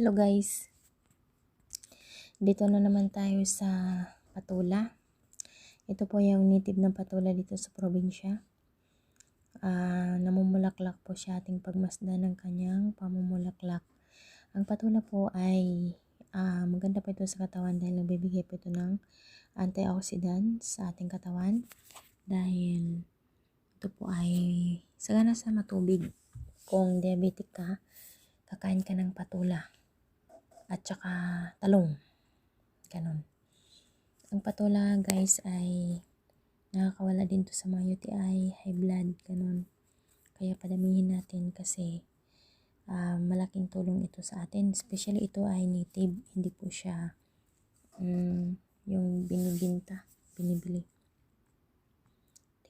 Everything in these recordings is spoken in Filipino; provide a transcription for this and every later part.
Hello guys, dito na naman tayo sa patula. Ito po yung native ng patula dito sa probinsya. Namumulaklak po siya, ating pagmasdan ng kanyang pamumulaklak. Ang patula po ay maganda po ito sa katawan dahil nagbibigay po ito ng antioxidants sa ating katawan. Dahil ito po ay sagana sa matubig. Kung diabetic ka, kakain ka ng patula at saka talong, ganun. Ang patula guys ay nakakawala din to sa mga UTI, high blood, ganun. Kaya padamihin natin kasi malaking tulong ito sa atin. Especially ito ay native, hindi po siya yung binibili.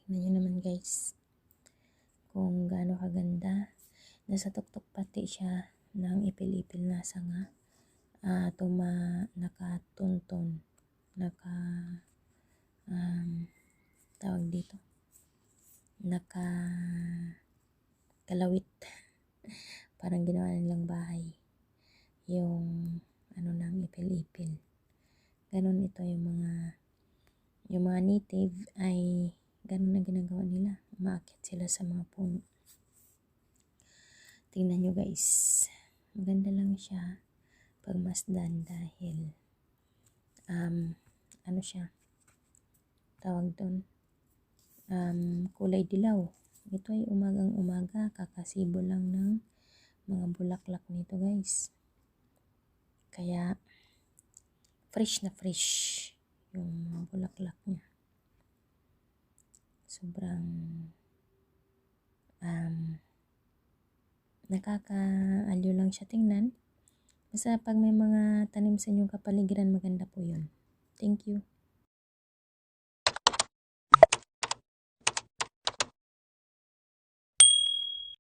Tingnan nyo naman guys kung gaano kaganda. Nasa tuktok pati siya ng ipil-ipil na sanga. Nakatunton, tawag dito, kalawit. Parang ginawa nilang bahay yung ng ipil-ipil. Ganun ito yung mga native ay ganun na ginagawa nila. Umaakyat sila sa mga puno. Tingnan nyo guys, maganda lang siya pagmasdan dahil siya, tawag doon, kulay dilaw. Ito ay umagang umaga, kakasibo lang ng mga bulaklak nito guys. Kaya fresh na fresh yung mga bulaklak niya. Sobrang nakakaaliw lang siya tingnan. Basta pag may mga tanim sa inyong kapaligiran, maganda po yun. Thank you.